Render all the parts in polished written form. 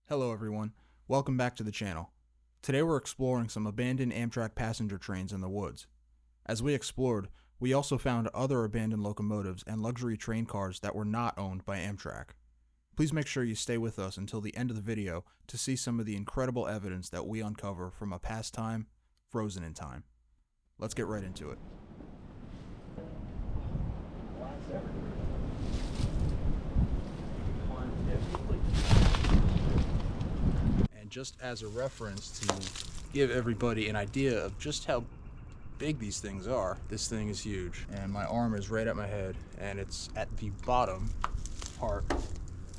Hello everyone, welcome back to the channel. Today we're exploring some abandoned Amtrak passenger trains in the woods. As we explored, we also found other abandoned locomotives and luxury train cars that were not owned by Amtrak. Please make sure you stay with us until the end of the video to see some of the incredible evidence that we uncover from a past time frozen in time. Let's get right into it. And just as a reference to give everybody an idea of just how big these things are, this thing is huge. And my arm is right at my head, and it's at the bottom part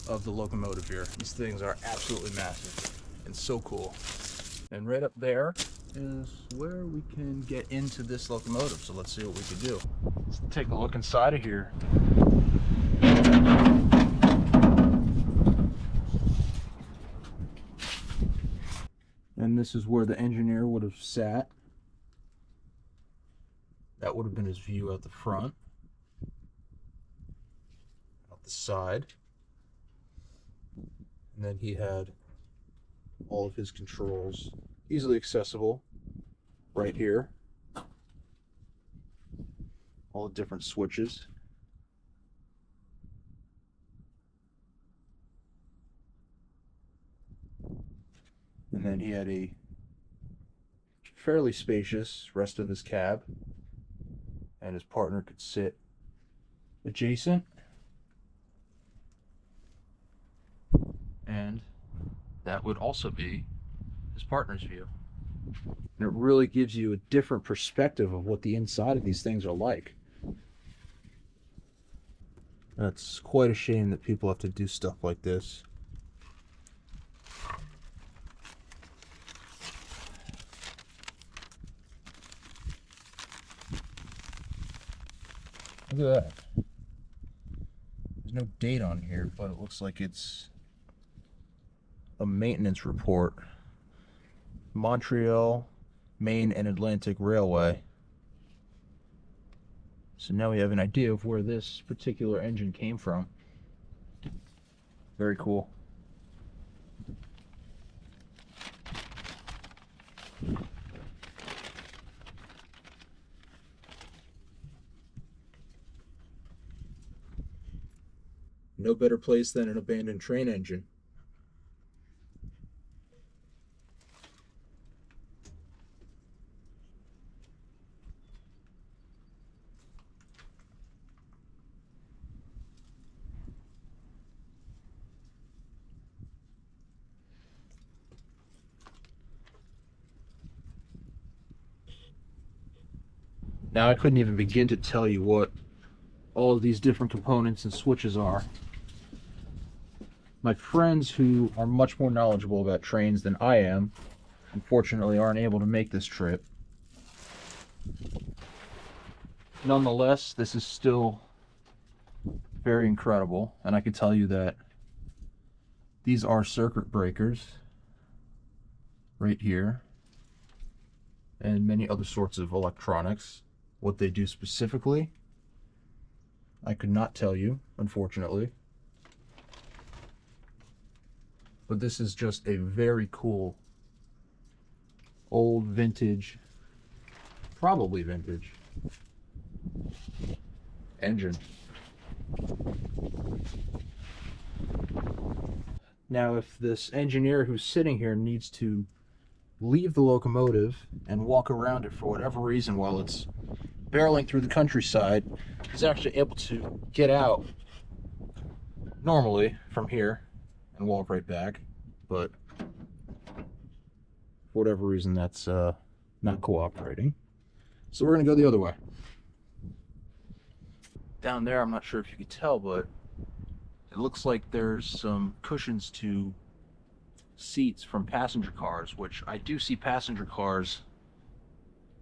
of the locomotive here. These things are absolutely massive and so cool. And right up there is where we can get into this locomotive. So let's see what we can do. Let's take a look inside of here. And this is where the engineer would have sat. That would have been his view out the front, out the side. And then he had all of his controls easily accessible right here. All the different switches. And then he had a fairly spacious rest of his cab, and his partner could sit adjacent. And that would also be his partner's view. And it really gives you a different perspective of what the inside of these things are like. That's quite a shame that people have to do stuff like this. Look at that. There's no date on here, but it looks like it's a maintenance report. Montreal, Maine and Atlantic Railway. So now we have an idea of where this particular engine came from. Very cool. No better place than an abandoned train engine. Now I couldn't even begin to tell you what all of these different components and switches are. My friends who are much more knowledgeable about trains than I am, unfortunately aren't able to make this trip. Nonetheless, this is still very incredible, and I can tell you that these are circuit breakers right here, and many other sorts of electronics. What they do specifically, I could not tell you, unfortunately. But this is just a very cool, old vintage, probably vintage, engine. Now, if this engineer who's sitting here needs to leave the locomotive and walk around it for whatever reason while it's barreling through the countryside, he's actually able to get out normally from here and walk right back, but for whatever reason that's not cooperating. So we're gonna go the other way. Down there, I'm not sure if you could tell, but it looks like there's some cushions to seats from passenger cars, which I do see passenger cars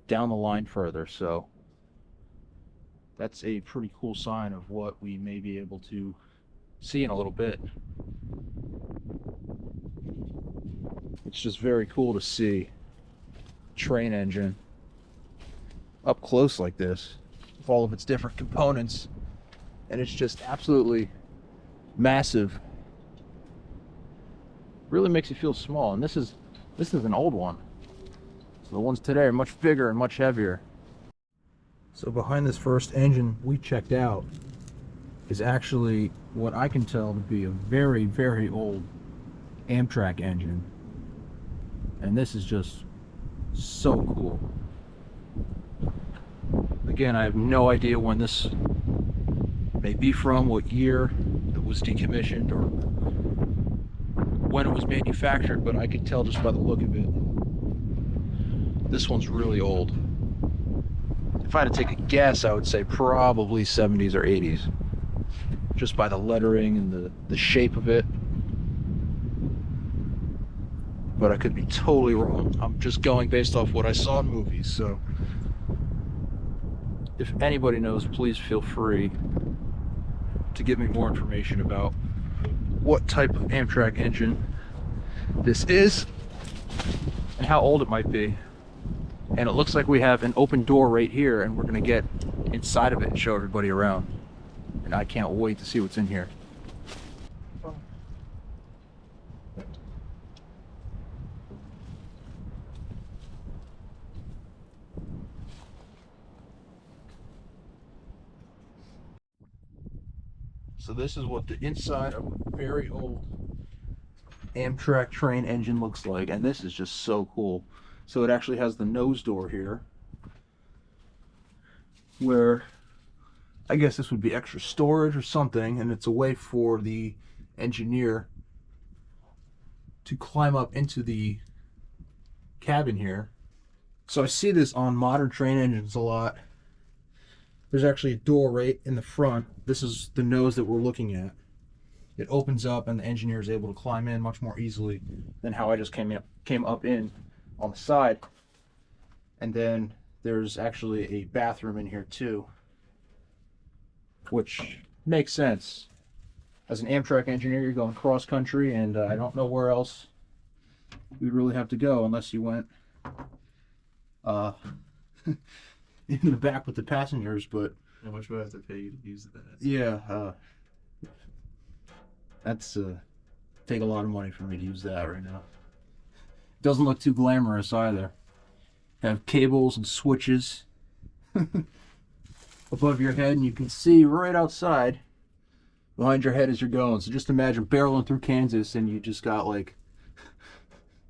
down the line further, so that's a pretty cool sign of what we may be able to see in a little bit. It's just very cool to see a train engine up close like this with all of its different components, and it's just absolutely massive. Really makes you feel small. And this is an old one. So the ones today are much bigger and much heavier. So behind this first engine we checked out is actually what I can tell to be a very, very old Amtrak engine. And this is just so cool. Again, I have no idea when this may be from, what year it was decommissioned, or when it was manufactured, but I could tell just by the look of it. This one's really old. If I had to take a guess, I would say probably 70s or 80s. Just by the lettering and the shape of it. But I could be totally wrong. I'm just going based off what I saw in movies, so if anybody knows, please feel free to give me more information about what type of Amtrak engine this is and how old it might be. And it looks like we have an open door right here, and we're gonna get inside of it and show everybody around. And I can't wait to see what's in here. So this is what the inside of a very old Amtrak train engine looks like, and this is just so cool. So it actually has the nose door here, where I guess this would be extra storage or something, and it's a way for the engineer to climb up into the cabin here. So I see this on modern train engines a lot. There's actually a door right in the front. This is the nose that we're looking at. It opens up and the engineer is able to climb in much more easily than how I just came up in on the side. And then there's actually a bathroom in here too, which makes sense. As an Amtrak engineer, you're going cross country, and I don't know where else you'd really have to go unless you went in the back with the passengers. But how much would I have to pay you to use that? Yeah, that's take a lot of money for me to use that right now. Doesn't look too glamorous either. Have cables and switches above your head, and you can see right outside behind your head as you're going. So just imagine barreling through Kansas, and you just got like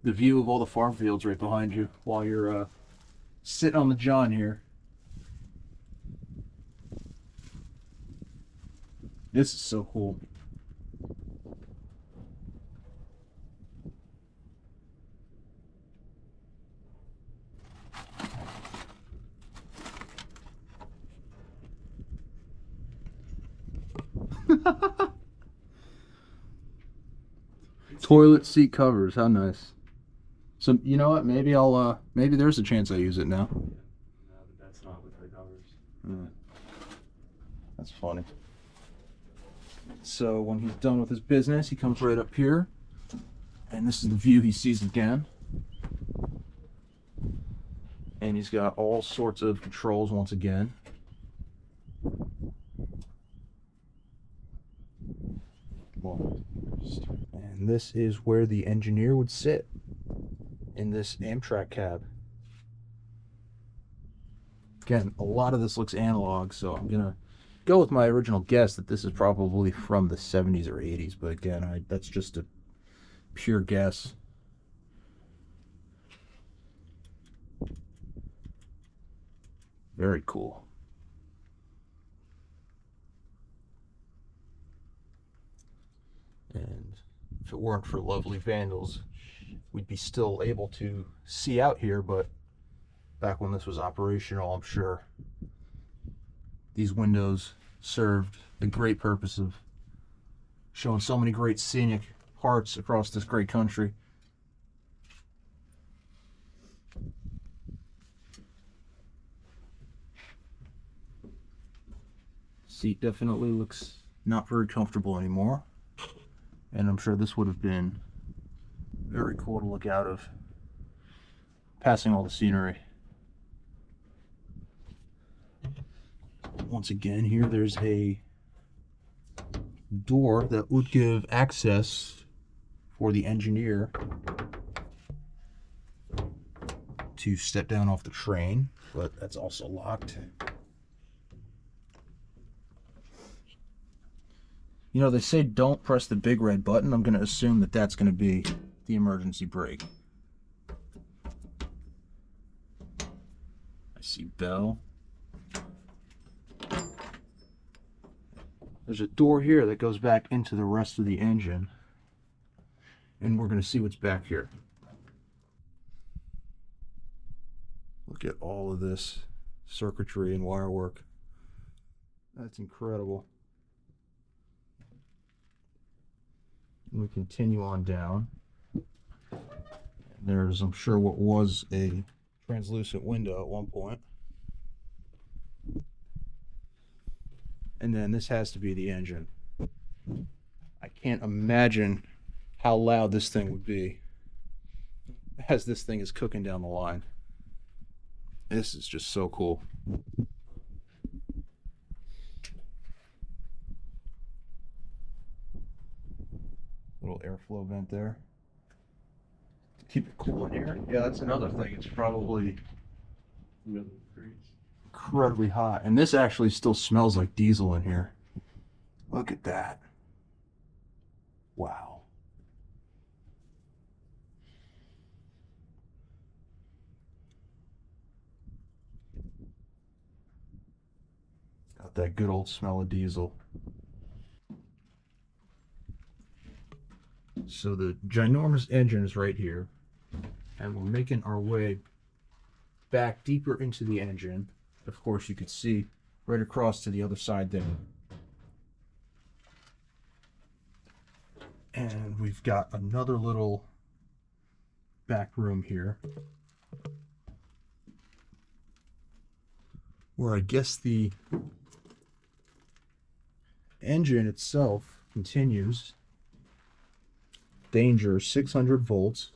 the view of all the farm fields right behind you while you're sitting on the john here. This is so cool. Toilet seat covers, how nice. So you know what? Maybe I'll maybe there's a chance I use it now. No, but that's not with the covers. That's funny. So when he's done with his business, he comes right up here, and this is the view he sees again. And he's got all sorts of controls once again. And this is where the engineer would sit in this Amtrak cab. Again, a lot of this looks analog, so I'm gonna go with my original guess that this is probably from the 70s or 80s, but again, that's just a pure guess. Very cool. And if it weren't for lovely vandals, we'd be still able to see out here, but back when this was operational, I'm sure these windows served a great purpose of showing so many great scenic parts across this great country. Seat definitely looks not very comfortable anymore, and I'm sure this would have been very cool to look out of, passing all the scenery. Once again, here there's a door that would give access for the engineer to step down off the train, but that's also locked. You know, they say don't press the big red button. I'm going to assume that that's going to be the emergency brake. I see bell. There's a door here that goes back into the rest of the engine. And we're going to see what's back here. Look at all of this circuitry and wire work. That's incredible. And we continue on down. There's, I'm sure, what was a translucent window at one point. And then this has to be the engine. I can't imagine how loud this thing would be as this thing is cooking down the line. This is just so cool. Little airflow vent there. Keep it cool in here. Yeah, that's another thing. It's probably Really great. incredibly hot. And this actually still smells like diesel in here. Look at that. Wow. Got that good old smell of diesel. So the ginormous engine is right here, and we're making our way back deeper into the engine. Of course, you could see right across to the other side there. And we've got another little back room here, where I guess the engine itself continues. Danger 600 volts.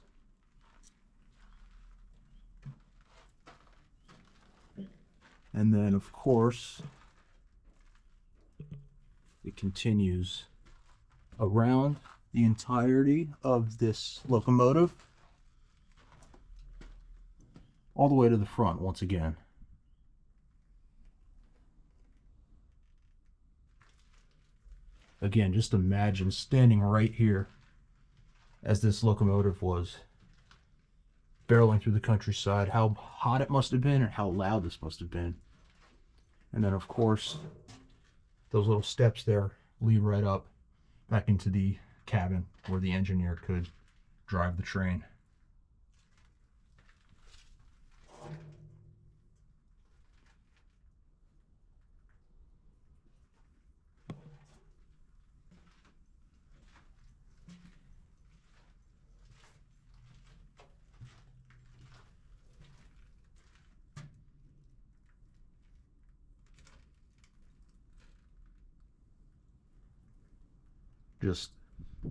And then, of course, it continues around the entirety of this locomotive, all the way to the front once again. Again, just imagine standing right here as this locomotive was barreling through the countryside, how hot it must have been and how loud this must have been. And then, of course, those little steps there lead right up back into the cabin where the engineer could drive the train. Just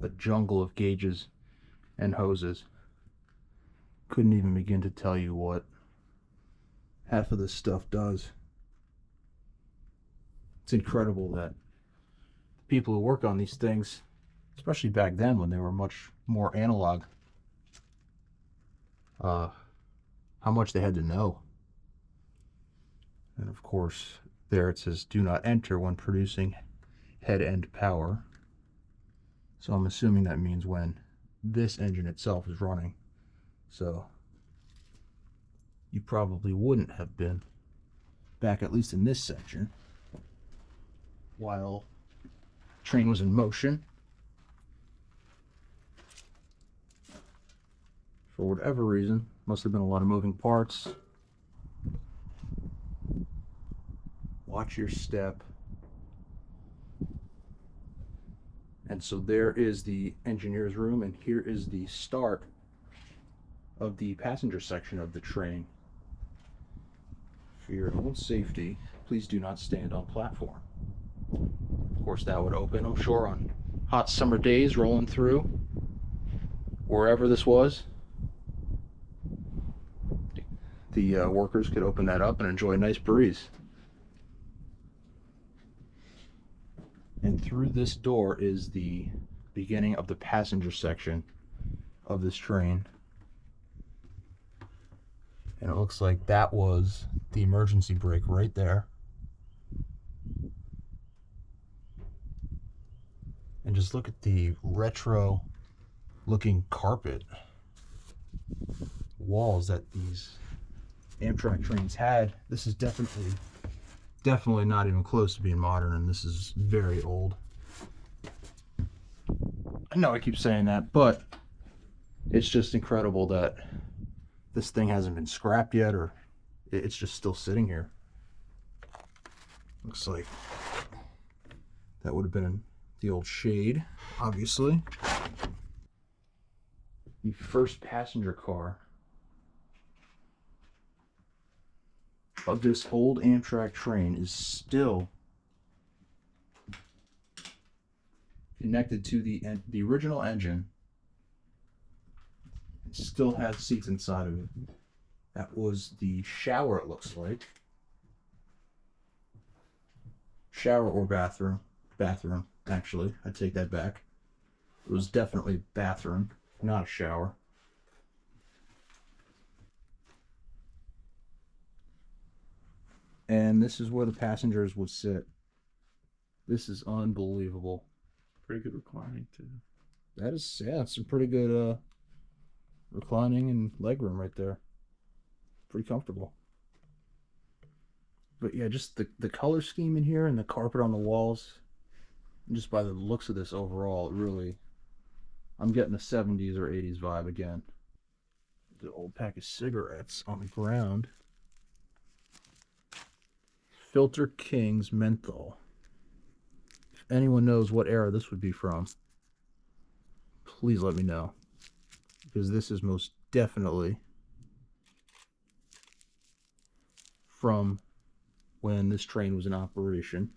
a jungle of gauges and hoses. Couldn't even begin to tell you what half of this stuff does. It's incredible that people who work on these things, especially back then when they were much more analog, how much they had to know. And of course, there it says do not enter when producing head end power. So I'm assuming that means when this engine itself is running. So you probably wouldn't have been back, at least in this section, while the train was in motion. For whatever reason, must have been a lot of moving parts. Watch your step. And so there is the engineer's room, and here is the start of the passenger section of the train. For your own safety, please do not stand on platform. Of course, that would open, I'm sure, on hot summer days rolling through wherever this was. The workers could open that up and enjoy a nice breeze. And through this door is the beginning of the passenger section of this train. And it looks like that was the emergency brake right there. And just look at the retro looking carpet walls that these Amtrak trains had. This is definitely not even close to being modern, and this is very old. I know I keep saying that, but it's just incredible that this thing hasn't been scrapped yet, or it's just still sitting here. Looks like that would have been the old shade, obviously. The first passenger car of this old Amtrak train is still connected to the original engine. It still has seats inside of it. That was the shower, it looks like. Shower or bathroom. Bathroom, actually. I take that back. It was definitely bathroom, not a shower. And this is where the passengers would sit. This is unbelievable. Pretty good reclining too. That is, yeah, some pretty good reclining and legroom right there. Pretty comfortable. But yeah, just the color scheme in here and the carpet on the walls, and just by the looks of this overall, it really, I'm getting a 70s or 80s vibe again. The old pack of cigarettes on the ground. Filter King's menthol. If anyone knows what era this would be from, please let me know, because this is most definitely from when this train was in operation,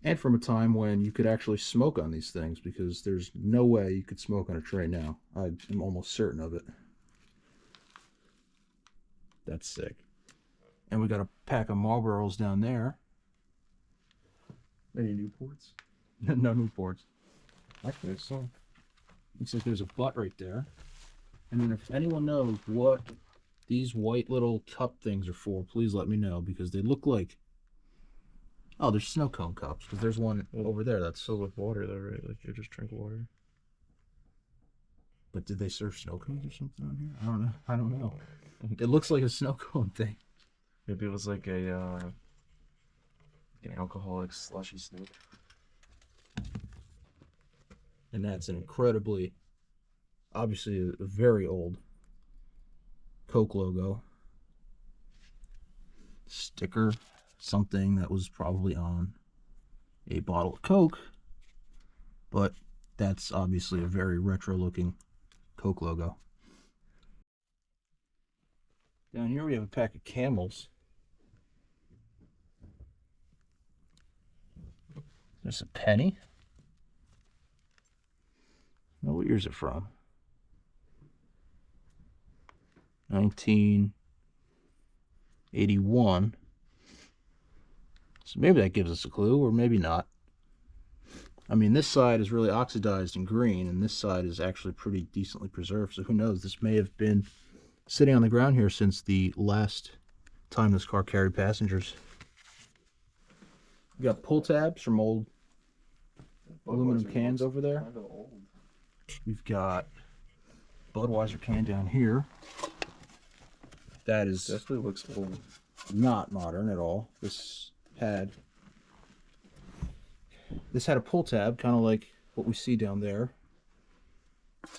and from a time when you could actually smoke on these things, because there's no way you could smoke on a train now. I am almost certain of it. That's sick. And we got a pack of Marlboros down there. Any Newports? No Newports. Actually, so. Looks like there's a butt right there. And then if anyone knows what these white little cup things are for, please let me know, because they look like, oh, there's snow cone cups, because there's one over there that's filled with water though, right? Like you just drink water. But did they serve snow cones or something on here? I don't know. It looks like a snow cone thing. Maybe it was like an alcoholic slushy snoop. And that's an incredibly, obviously a very old Coke logo. Sticker, something that was probably on a bottle of Coke, but that's obviously a very retro looking Coke logo. Down here we have a pack of Camels. There's a penny. Now, what year is it from? 1981. So maybe that gives us a clue, or maybe not. I mean, this side is really oxidized and green, and this side is actually pretty decently preserved. So who knows? This may have been sitting on the ground here since the last time this car carried passengers. We got pull tabs from old aluminum cans over there. We've got Budweiser can down here. That is Definitely looks old. not modern at all. This had a pull tab, kind of like what we see down there.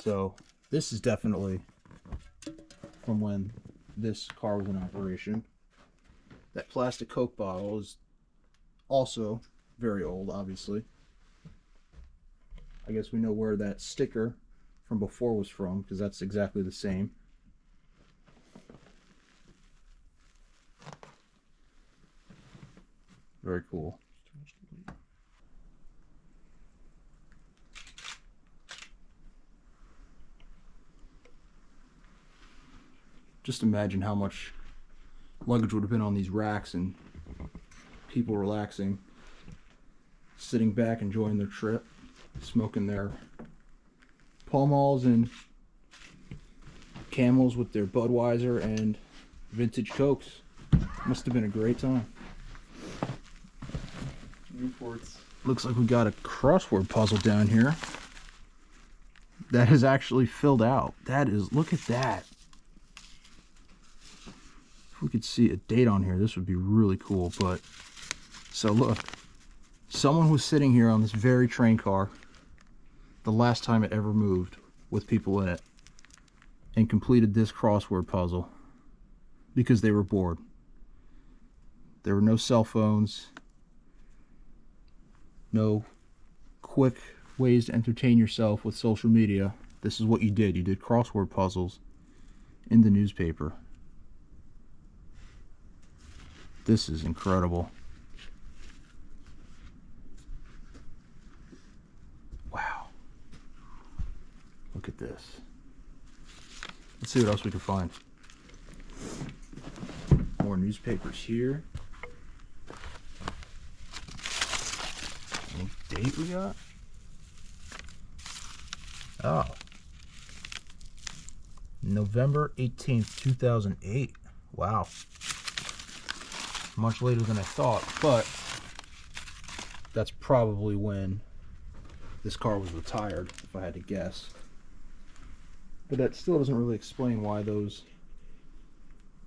So this is definitely from when this car was in operation. That plastic Coke bottle is also very old, obviously. I guess we know where that sticker from before was from, because that's exactly the same. Very cool. Just imagine how much luggage would have been on these racks and people relaxing, sitting back, enjoying their trip, smoking their Pall Malls and Camels with their Budweiser and vintage Cokes. Must have been a great time. Newports. Looks like we got a crossword puzzle down here that is actually filled out. That is, look at that. If we could see a date on here, this would be really cool. But so look, someone was sitting here on this very train car the last time it ever moved with people in it and completed this crossword puzzle because they were bored. There were no cell phones, no quick ways to entertain yourself with social media. This is what you did. You did crossword puzzles in the newspaper. This is incredible. Wow. Look at this. Let's see what else we can find. More newspapers here. Any date we got? Oh. November 18th, 2008. Wow. Much later than I thought, but that's probably when this car was retired, if I had to guess. But that still doesn't really explain why those...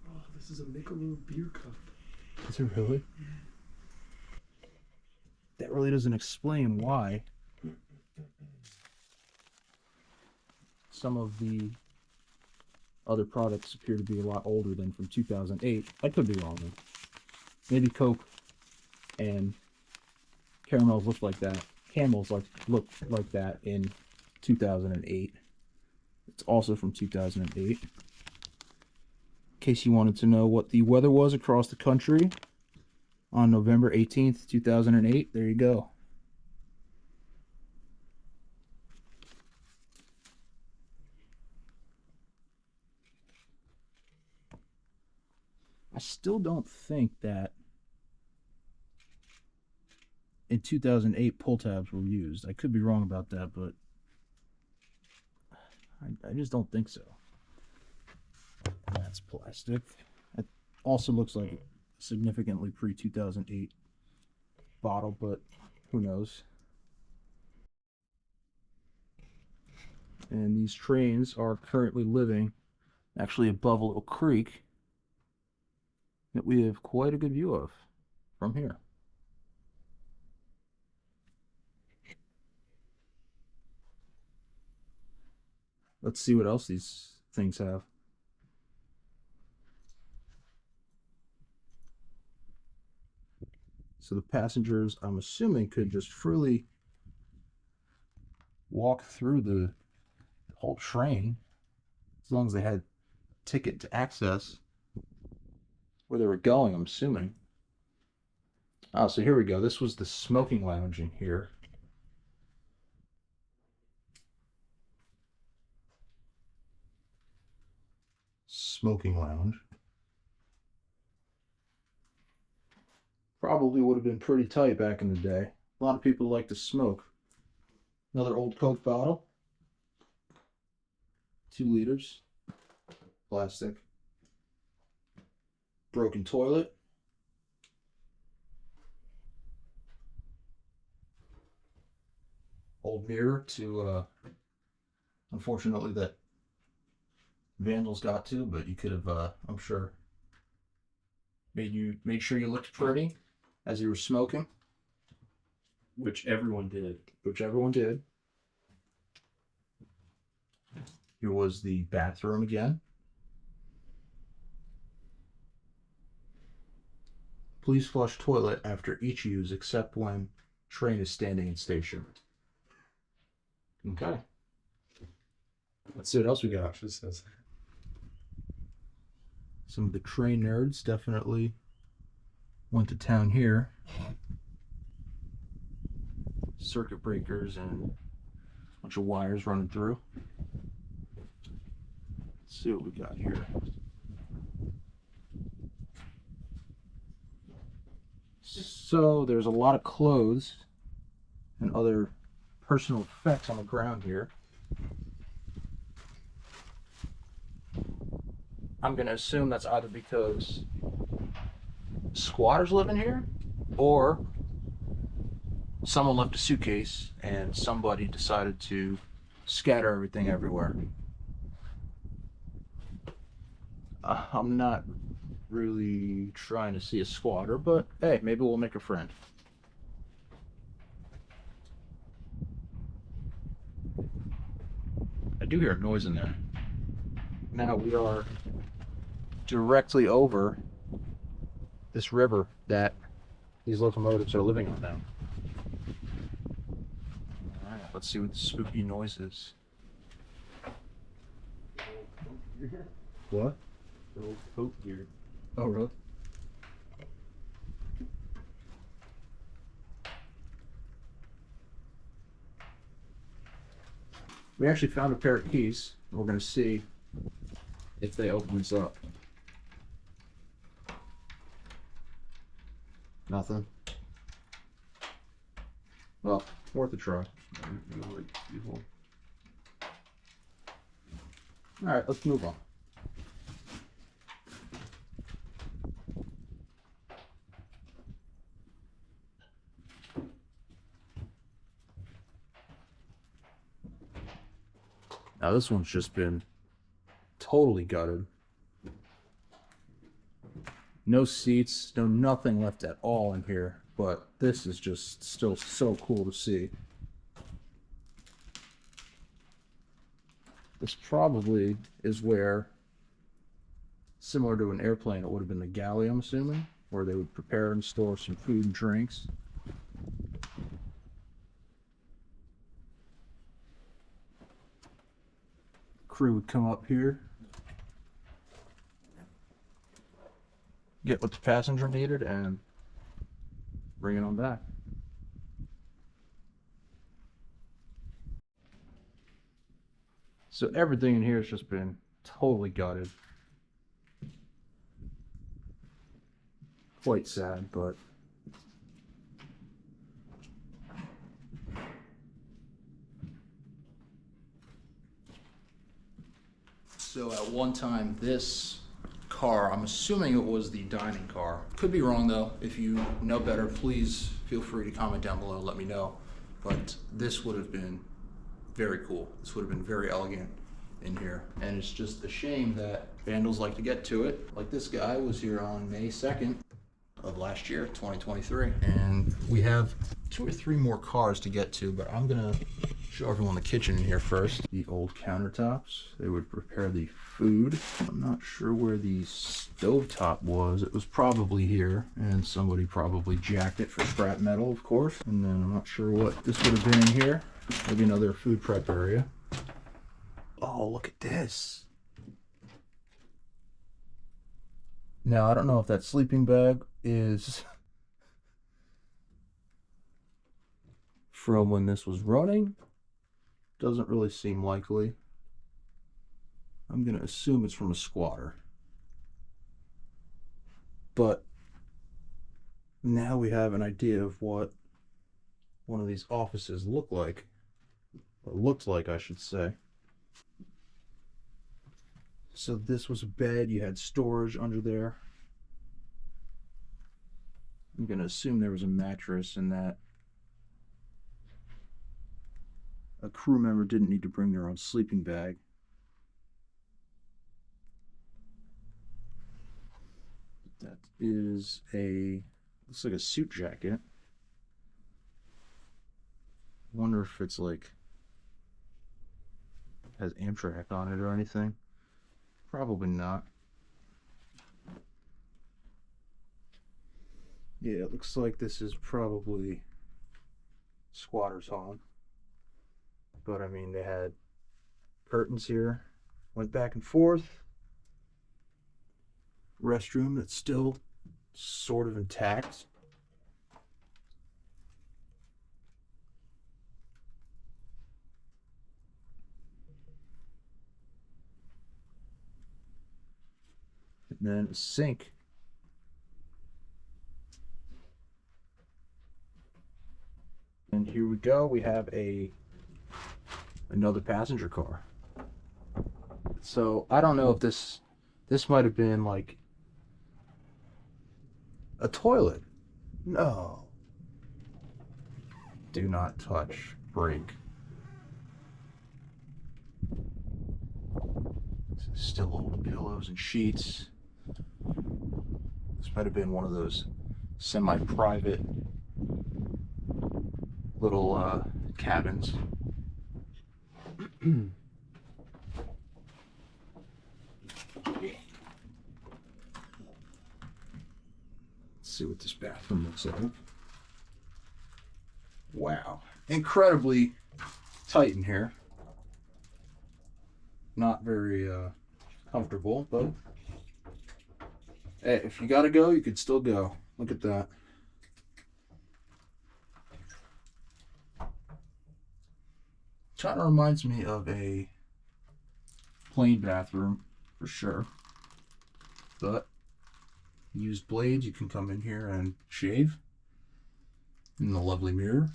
Oh, this is a Michelob beer cup. Is it really? Yeah. That really doesn't explain why some of the other products appear to be a lot older than from 2008. I could be wrong though. Maybe Coke and caramels looked like that. Camels looked like that in 2008. It's also from 2008. In case you wanted to know what the weather was across the country on November 18th, 2008, there you go. I still don't think that in 2008 pull tabs were used. I could be wrong about that, but I just don't think so. That's plastic. It also looks like a significantly pre-2008 bottle, but who knows. And these trains are currently living actually above a little creek that we have quite a good view of from here. Let's see what else these things have. So the passengers, I'm assuming, could just freely walk through the whole train as long as they had a ticket to access where they were going, I'm assuming. Oh, so here we go. This was the smoking lounge in here. Smoking lounge. Probably would have been pretty tight back in the day. A lot of people like to smoke. Another old Coke bottle. 2 liters. Plastic. Broken toilet. Old mirror to, unfortunately, that vandals got to, but you could have, I'm sure, made sure you looked pretty as you were smoking. Which everyone did. Which everyone did. Here was the bathroom again. Please flush toilet after each use except when train is standing in station. Okay. Let's see what else we got. Actually says that. Some of the train nerds definitely went to town here. Circuit breakers and a bunch of wires running through. Let's see what we got here. So there's a lot of clothes and other personal effects on the ground here. I'm gonna assume that's either because squatters live in here, or someone left a suitcase and somebody decided to scatter everything everywhere. I'm not really trying to see a squatter, but hey, maybe we'll make a friend. I do hear a noise in there. Now we are directly over this river that these locomotives are living on now. Alright, let's see what the spooky noise is. What? The old coat gear. Oh, really? We actually found a pair of keys. We're going to see if they open this up. Nothing. Well, worth a try. Alright, let's move on. Now this one's just been totally gutted. No seats, no nothing left at all in here, but this is just still so cool to see. This probably is where, similar to an airplane, it would have been the galley, I'm assuming, where they would prepare and store some food and drinks. Crew would come up here, get what the passenger needed, and bring it on back. So everything in here has just been totally gutted. Quite sad, but so at one time this car, I'm assuming it was the dining car. Could be wrong though. If you know better, please feel free to comment down below, let me know. But this would have been very cool. This would have been very elegant in here. And it's just a shame that vandals like to get to it. Like this guy was here on May 2nd of last year, 2023. And we have 2 or 3 more cars to get to, but I'm gonna show everyone the kitchen in here first. The old countertops, they would prepare the food. I'm not sure where the stovetop was. It was probably here, and somebody probably jacked it for scrap metal, of course. And then I'm not sure what this would have been in here. Maybe another food prep area. Oh, look at this. Now, I don't know if that sleeping bag is from when this was running. Doesn't really seem likely. I'm going to assume it's from a squatter. But now we have an idea of what one of these offices look like. Or looked like, I should say. So this was a bed, you had storage under there. I'm going to assume there was a mattress and that a crew member didn't need to bring their own sleeping bag. That is looks like a suit jacket. I wonder if it's like, has Amtrak on it or anything. Probably not. Yeah, it looks like this is probably squatter's home. But I mean, they had curtains here, went back and forth. Restroom that's still sort of intact. And then a sink. And here we go. We have another passenger car. So I don't know if this This might have been like a toilet. No. Do not touch. Break. Still old pillows and sheets. This might have been one of those semi-private little cabins. Let's see what this bathroom looks like. Wow. Incredibly tight in here. Not very comfortable, but hey, if you gotta go, you could still go. Look at that. Kind of reminds me of a plain bathroom for sure, but used blades. You can come in here and shave in the lovely mirror.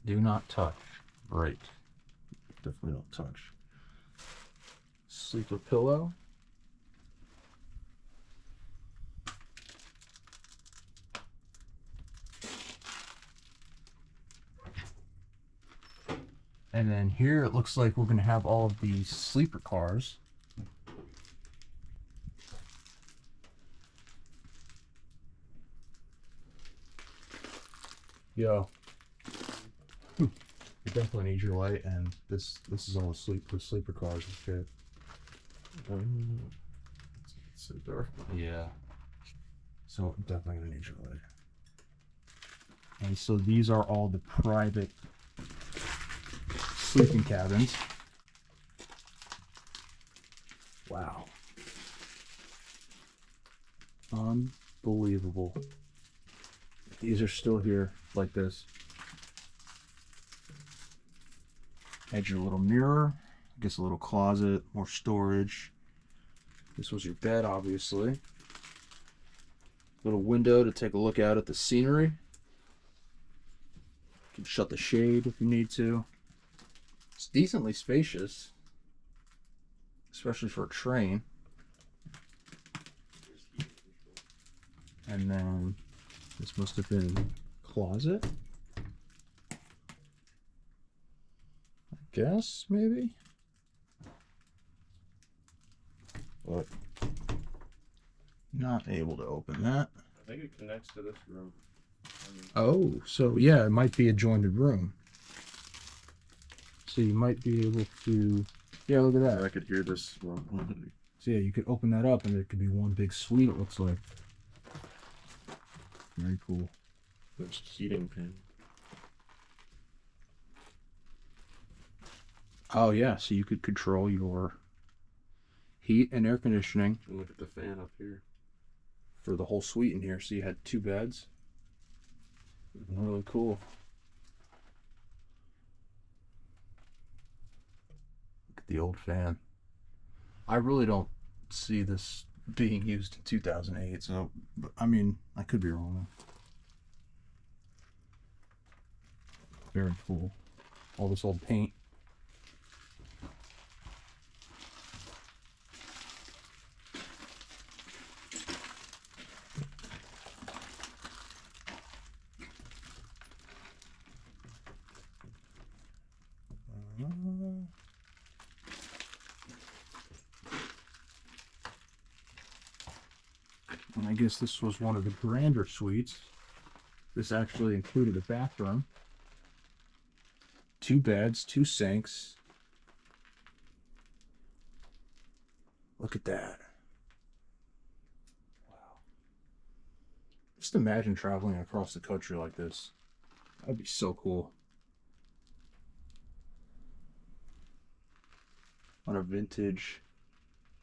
Do not touch. Right. Definitely don't touch. Sleeper pillow. And then here it looks like we're going to have all of these sleeper cars. Yo. You definitely need your light, and this is all the sleeper cars and shit. It's so dark. Yeah. So definitely gonna need your light. And so these are all the private sleeping cabins. Wow. Unbelievable. These are still here like this. Had your little mirror, I guess a little closet, more storage. This was your bed, obviously. Little window to take a look out at the scenery. You can shut the shade if you need to. It's decently spacious, especially for a train. And then this must have been a closet. I guess, maybe? But not able to open that. I think it connects to this room. Oh, so yeah, it might be a jointed room. So you might be able to, yeah, look at that. I could hear this room. So yeah, you could open that up and it could be one big suite, it looks like. Very cool. There's heating fan. Oh yeah, so you could control your heat and air conditioning And look at the fan up here. for the whole suite in here. So you had 2 beds. Really cool. Look at the old fan. I really don't see this being used in 2008, so, but, I mean, I could be wrong. Very cool. All this old paint. And I guess this was one of the grander suites. This actually included a bathroom, 2 beds, 2 sinks. Look at that. Wow. Just imagine traveling across the country like this. That'd be so cool. On a vintage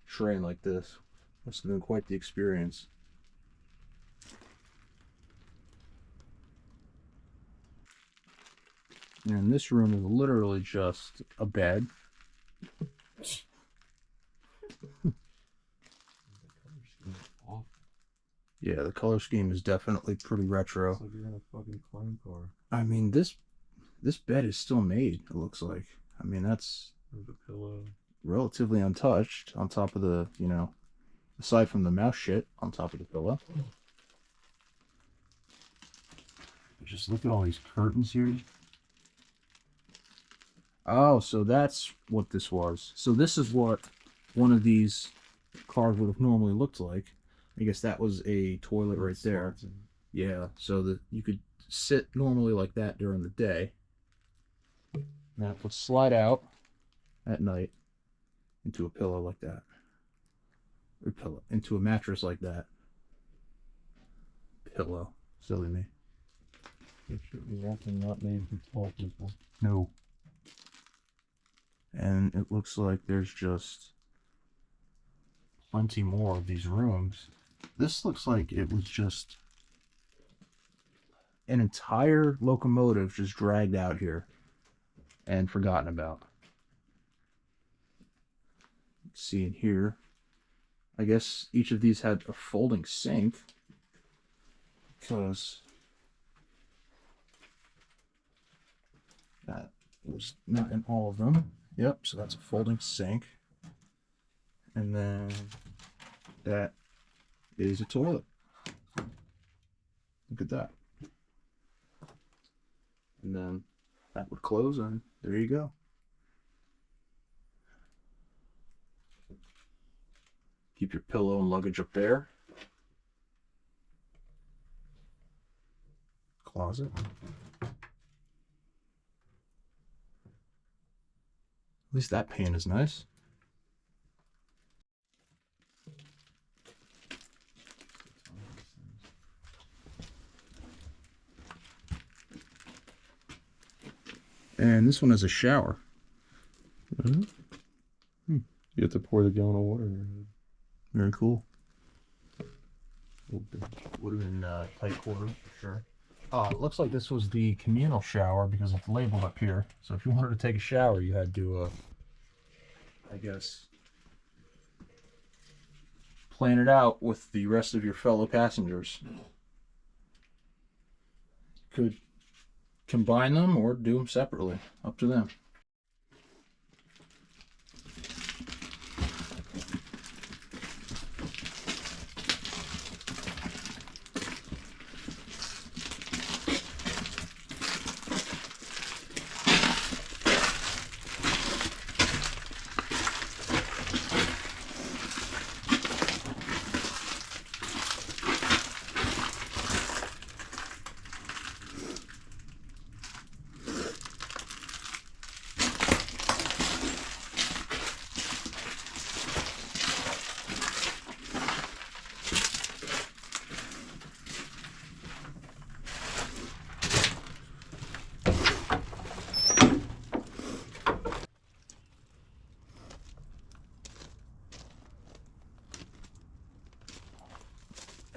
train like this. Must have been quite the experience. And this room is literally just a bed. Yeah, the color scheme is definitely pretty retro. It's like you're in a fucking clown car. I mean, this This bed is still made, it looks like. I mean, that's The pillow. relatively untouched on top of the, you know, aside from the mouse shit on top of the pillow. Just look at all these curtains here. Oh, so that's what this was. So this is what one of these cars would have normally looked like. I guess that was a toilet right there. Yeah, so that you could sit normally like that during the day. Now it would slide out at night into a pillow like that. Or pillow, into a mattress like that. Pillow. Silly me. It should be often not made for tall people. No. And it looks like there's just plenty more of these rooms. This looks like it was just an entire locomotive just dragged out here and forgotten about. See in here, I guess each of these had a folding sink because that was not in all of them. Yep, so that's a folding sink. And then that is a toilet. Look at that. And then that would close, and there you go. Keep your pillow and luggage up there. Closet. At least that pan is nice. And this one has a shower. Mm-hmm. You have to pour the gallon of water in your head. Very cool. Would have been tight quarters for sure. It looks like this was the communal shower because it's labeled up here. So if you wanted to take a shower, you had to, I guess, plan it out with the rest of your fellow passengers. Could combine them or do them separately. Up to them.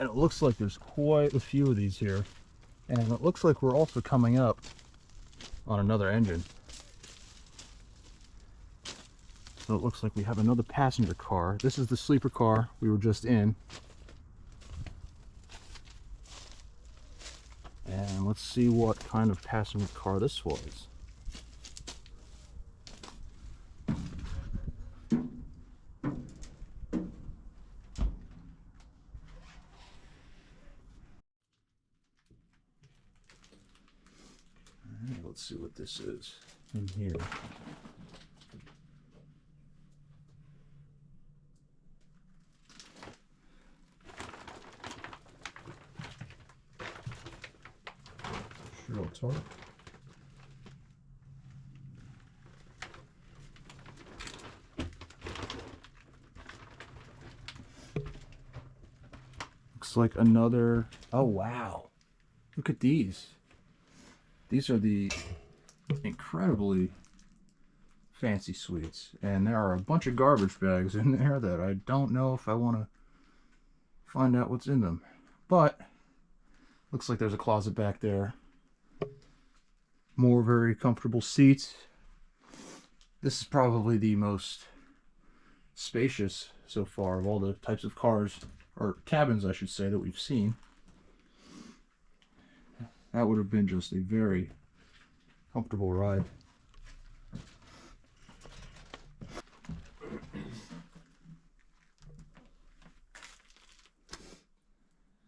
And it looks like there's quite a few of these here. And it looks like we're also coming up on another engine. So it looks like we have another passenger car. This is the sleeper car we were just in. And let's see what kind of passenger car this was. Let's see what this is in here. Sure, it's hard. Looks like another. Oh wow! Look at these. These are the incredibly fancy suites, and there are a bunch of garbage bags in there that I don't know if I want to find out what's in them. But looks like there's a closet back there. More very comfortable seats. This is probably the most spacious so far of all the types of cars, or cabins I should say, that we've seen. That would have been just a very comfortable ride.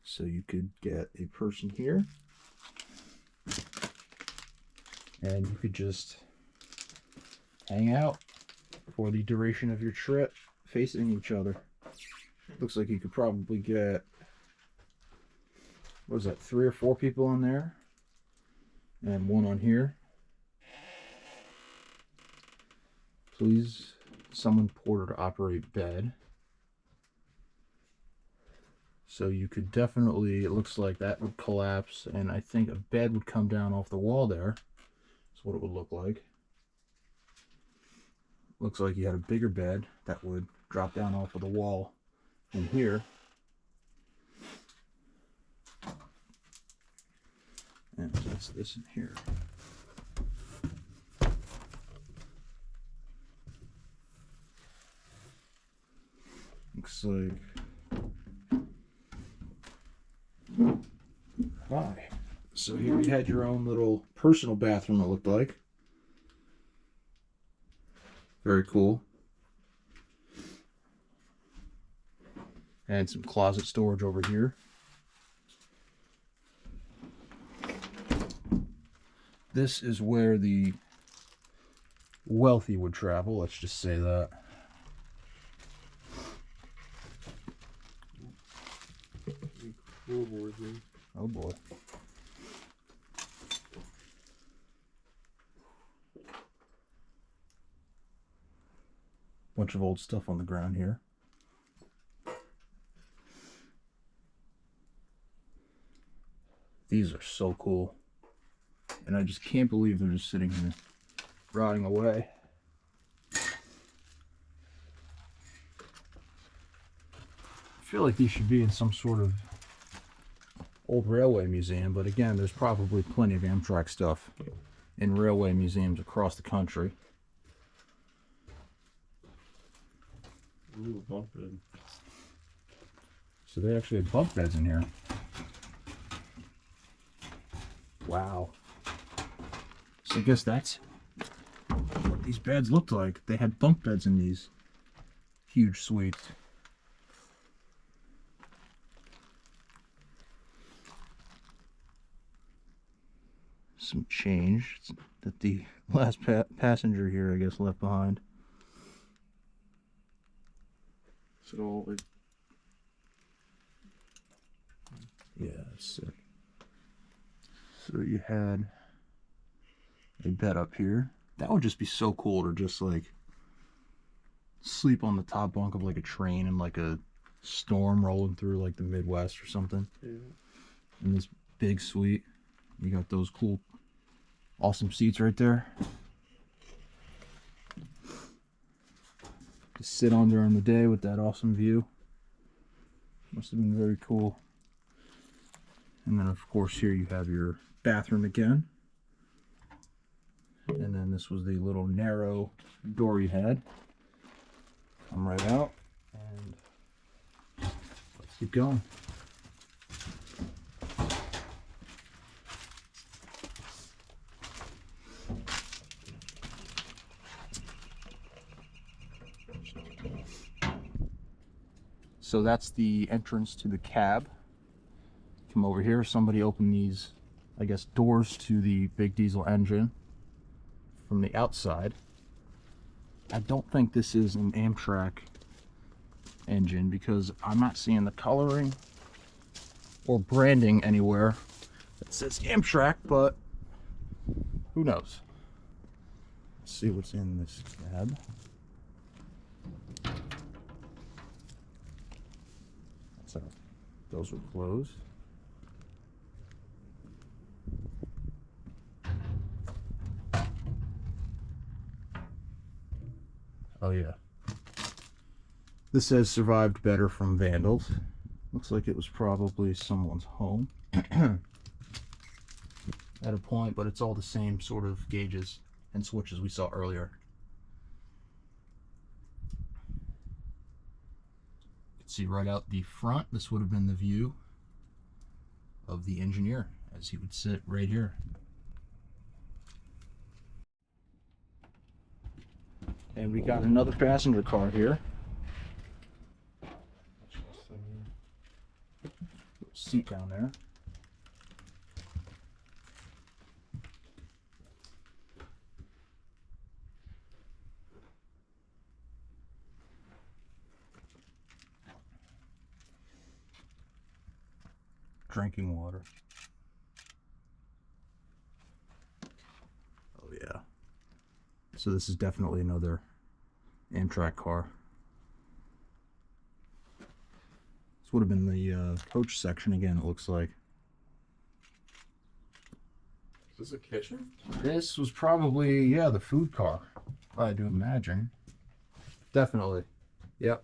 So you could get a person here, and you could just hang out for the duration of your trip facing each other. Looks like you could probably get, what was that, 3 or 4 people on there, and one on here. Please, someone porter to operate bed. So you could definitely, it looks like that would collapse, and I think a bed would come down off the wall there. That's what it would look like. Looks like you had a bigger bed that would drop down off of the wall in here. And that's this in here. Looks like, hi. So here you had your own little personal bathroom, it looked like. Very cool. And some closet storage over here. This is where the wealthy would travel, let's just say that. Oh boy. Bunch of old stuff on the ground here. These are so cool. And I just can't believe they're just sitting here rotting away. I feel like these should be in some sort of old railway museum, but again, there's probably plenty of Amtrak stuff in railway museums across the country. Ooh, bunk bed. So they actually had bunk beds in here. Wow. So I guess that's what these beds looked like. They had bunk beds in these huge suites. Some change that the last passenger here, I guess, left behind. Is it all like... Yeah, that's sick. So you had a bed up here. That would just be so cool to just like sleep on the top bunk of like a train and like a storm rolling through like the Midwest or something. Yeah. In this big suite. You got those cool, awesome seats right there. Just sit on during the day with that awesome view. Must have been very cool. And then of course here you have your bathroom again. And then this was the little narrow door you had. Come right out and let's keep going. So that's the entrance to the cab. Come over here, somebody opened these, I guess, doors to the big diesel engine from the outside. I don't think this is an Amtrak engine because I'm not seeing the coloring or branding anywhere that says Amtrak, but who knows? Let's see what's in this cab. That's how those would close. Oh yeah. This says survived better from vandals. Looks like it was probably someone's home at a point, but it's all the same sort of gauges and switches we saw earlier. You can see right out the front, this would have been the view of the engineer as he would sit right here. And we got another passenger car here. Seat down there. Drinking water. Oh yeah. So this is definitely another Amtrak car. This would have been the coach section again, it looks like. Is this a kitchen? This was probably, yeah, the food car, I do imagine. Definitely. Yep.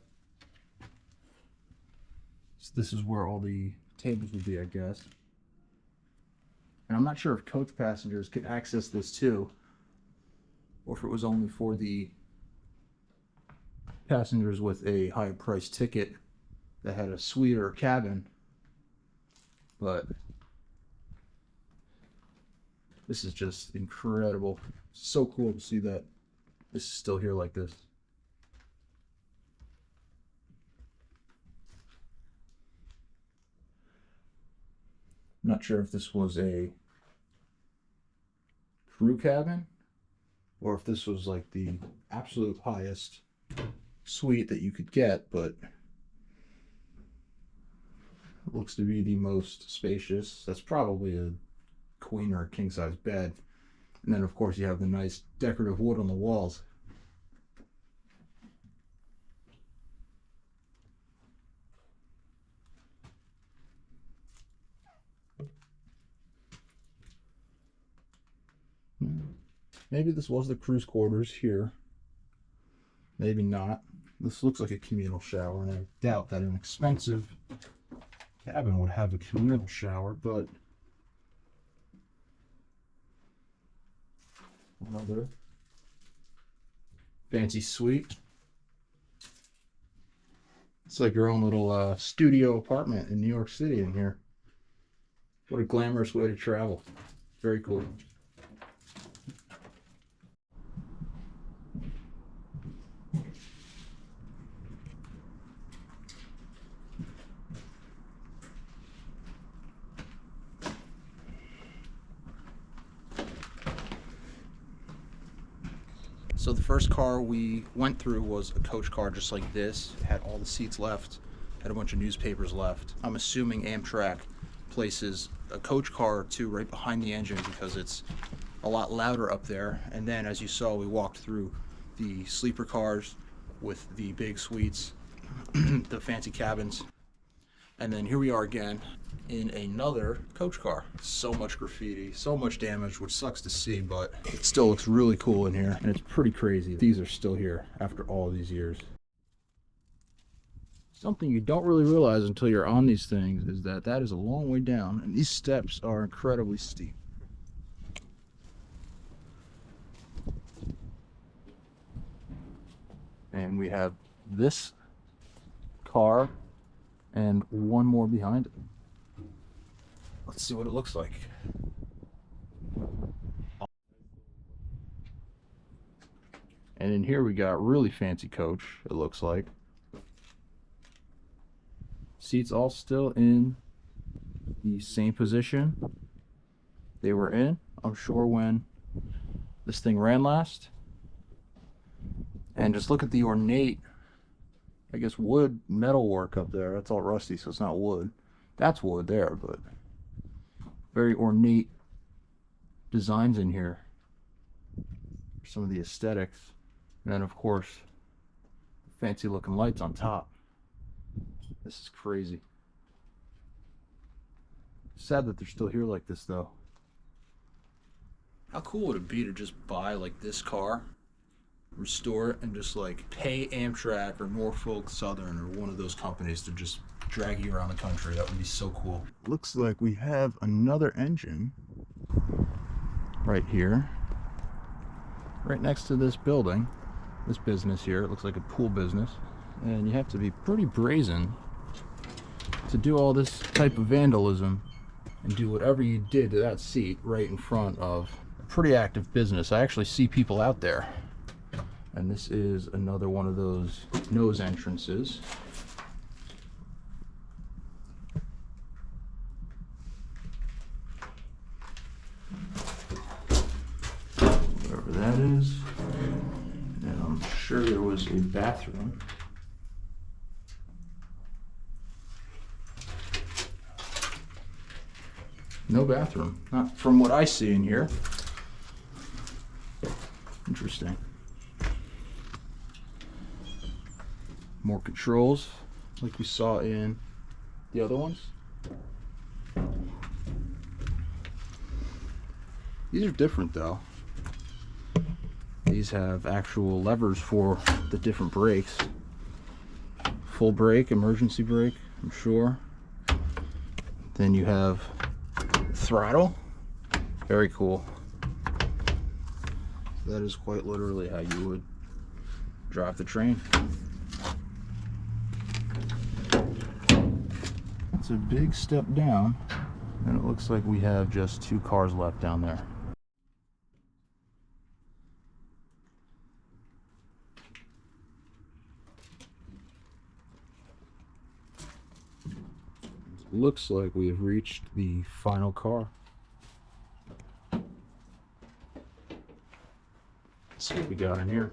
So this is where all the tables would be, I guess. And I'm not sure if coach passengers could access this too, or if it was only for the passengers with a higher price ticket that had a suite or a cabin. But this is just incredible. So cool to see that this is still here like this. Not sure if this was a crew cabin or if this was like the absolute highest suite that you could get, but it looks to be the most spacious. That's probably a queen or a king size bed. And then of course you have the nice decorative wood on the walls. Maybe this was the crew's quarters here. Maybe not. This looks like a communal shower, and I doubt that an expensive cabin would have a communal shower, but another fancy suite. It's like your own little studio apartment in New York City in here. What a glamorous way to travel. Very cool. So the first car we went through was a coach car just like this. It had all the seats left, had a bunch of newspapers left. I'm assuming Amtrak places a coach car or two right behind the engine because it's a lot louder up there. And then as you saw, we walked through the sleeper cars with the big suites, the fancy cabins. And then here we are again in another coach car. So much graffiti, so much damage, which sucks to see, but it still looks really cool in here. And it's pretty crazy. These are still here after all these years. Something you don't really realize until you're on these things is that that is a long way down, and these steps are incredibly steep. And we have this car and one more behind it. Let's see what it looks like. And in here we got really fancy coach, it looks like. Seats all still in the same position they were in, I'm sure, when this thing ran last. And just look at the ornate, I guess, wood metal work up there. That's all rusty, so it's not wood. That's wood there, but very ornate designs in here. Some of the aesthetics. And then, of course, fancy looking lights on top. This is crazy. Sad that they're still here like this, though. How cool would it be to just buy like this car, restore it, and just like pay Amtrak or Norfolk Southern or one of those companies to just drag you around the country? That would be so cool. Looks like we have another engine right here, right next to this building, this business here. It looks like a pool business, and you have to be pretty brazen to do all this type of vandalism and do whatever you did to that seat right in front of a pretty active business. I actually see people out there, And this is another one of those nose entrances. Whatever that is. And I'm sure there was a bathroom. No bathroom, not from what I see in here. Interesting. More controls, like we saw in the other ones. These are different though. These have actual levers for the different brakes. Full brake, emergency brake, I'm sure. Then you have throttle. Very cool. That is quite literally how you would drive the train. It's a big step down, and it looks like we have just 2 cars left down there. Looks like we have reached the final car. Let's see what we got in here.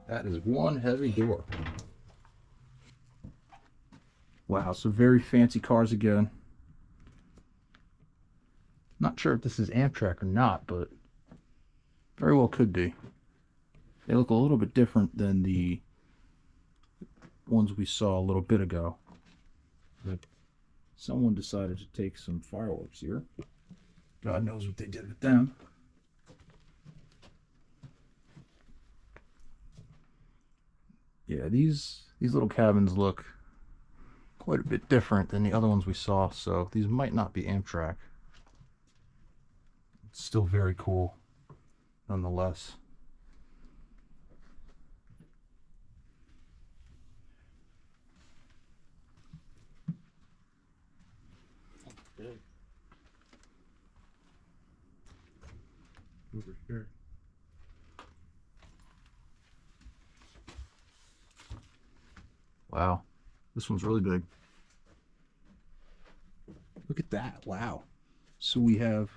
That is one heavy door. Wow, so very fancy cars again. Not sure if this is Amtrak or not, but very well could be. They look a little bit different than the ones we saw a little bit ago. But someone decided to take some fireworks here. God knows what they did with them. Yeah, these little cabins look quite a bit different than the other ones we saw, so these might not be Amtrak. It's still very cool, nonetheless. Over here. Wow, this one's really big. Look at that. Wow. So we have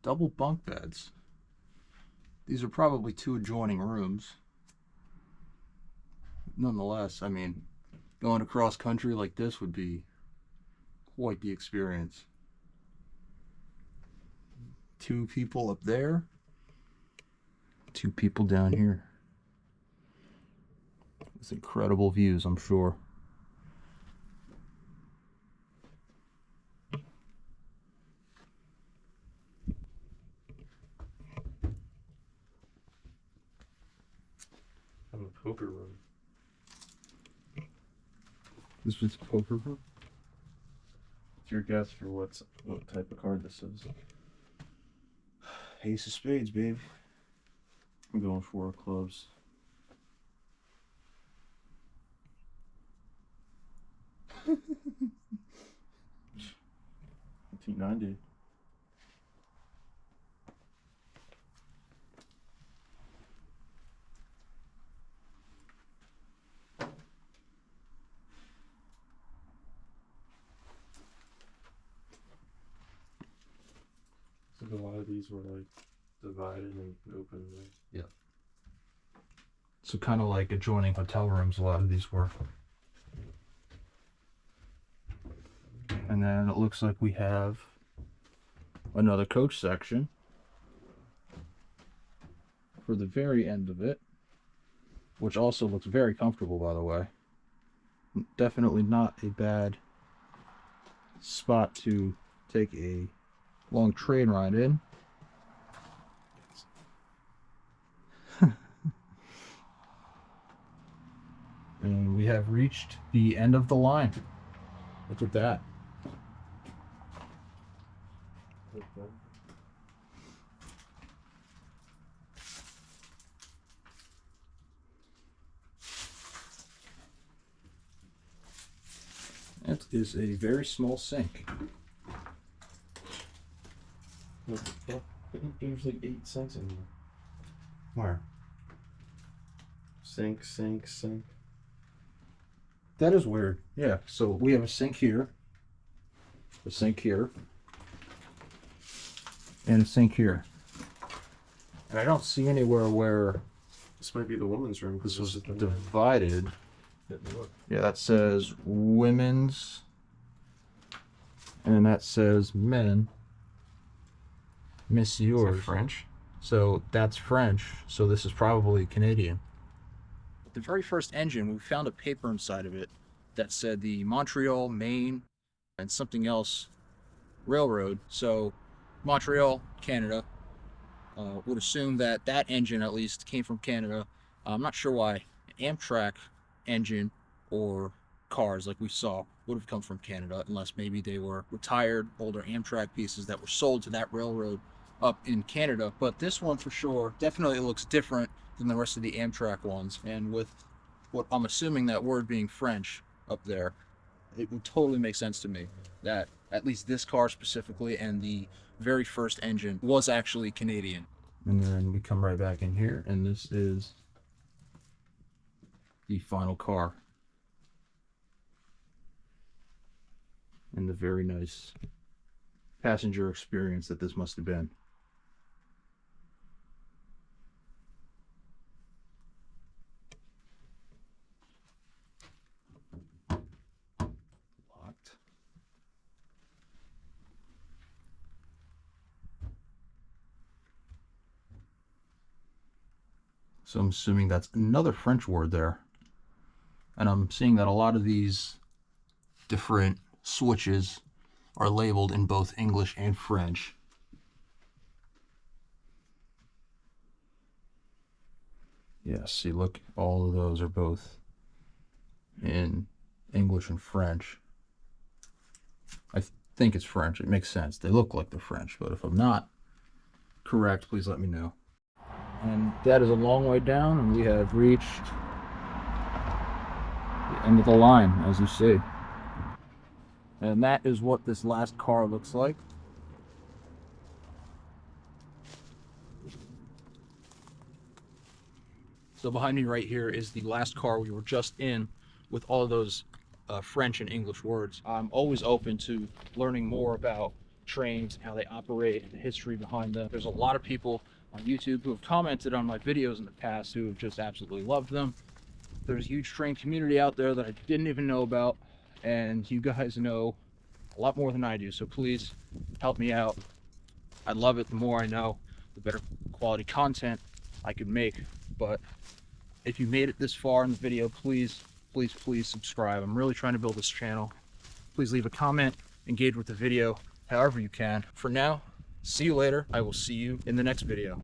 double bunk beds. These are probably 2 adjoining rooms. Nonetheless, I mean, going across country like this would be quite the experience. 2 people up there, 2 people down here. It's incredible views, I'm sure. I'm a poker room. This was a poker room? What's your guess for what type of card this is? Ace of spades, babe. I'm going 4 of clubs. $19.90. So a lot of these were like divided and open. Yeah. So kind of like adjoining hotel rooms, a lot of these were. And then it looks like we have another coach section for the very end of it, which also looks very comfortable, by the way. Definitely not a bad spot to take a long train ride in. And we have reached the end of the line. Look at that. It is a very small sink. What the fuck? There's like 8 sinks in here. Where? Sink, sink, sink. That is weird. Yeah, so we have a sink here, and a sink here. And I don't see anywhere where This might be the woman's room. this was divided. Yeah, that says women's, and then that says men. Miss Is that yours. French? So that's French. So this is probably Canadian. The very first engine, we found a paper inside of it that said the Montreal, Maine, and something else railroad. So Montreal, Canada. Would assume that that engine at least came from Canada. I'm not sure why an Amtrak engine or cars like we saw would have come from Canada, unless maybe they were retired older Amtrak pieces that were sold to that railroad up in Canada. But this one for sure definitely looks different than the rest of the Amtrak ones, and with what I'm assuming that word being French up there, it would totally make sense to me that at least this car specifically and the very first engine was actually Canadian. And then we come right back in here, and this is the final car. And the very nice passenger experience that this must have been. Locked. So I'm assuming that's another French word there. And I'm seeing that a lot of these different switches are labeled in both English and French. Yeah, see, look, all of those are both in English and French. I think it's French. It makes sense. They look like they're French, but if I'm not correct, please let me know. And that is a long way down, and we have reached the end of the line, as you see. And that is what this last car looks like. So behind me right here is the last car we were just in with all of those French and English words. I'm always open to learning more about trains, how they operate, and the history behind them. There's a lot of people on YouTube who have commented on my videos in the past who have just absolutely loved them. There's a huge train community out there that I didn't even know about, and you guys know a lot more than I do, so please help me out. I'd love it. The more I know, the better quality content I could make. But if you made it this far in the video, please subscribe. I'm really trying to build this channel. Please leave a comment, engage with the video however you can. For now, see you later. I will see you in the next video.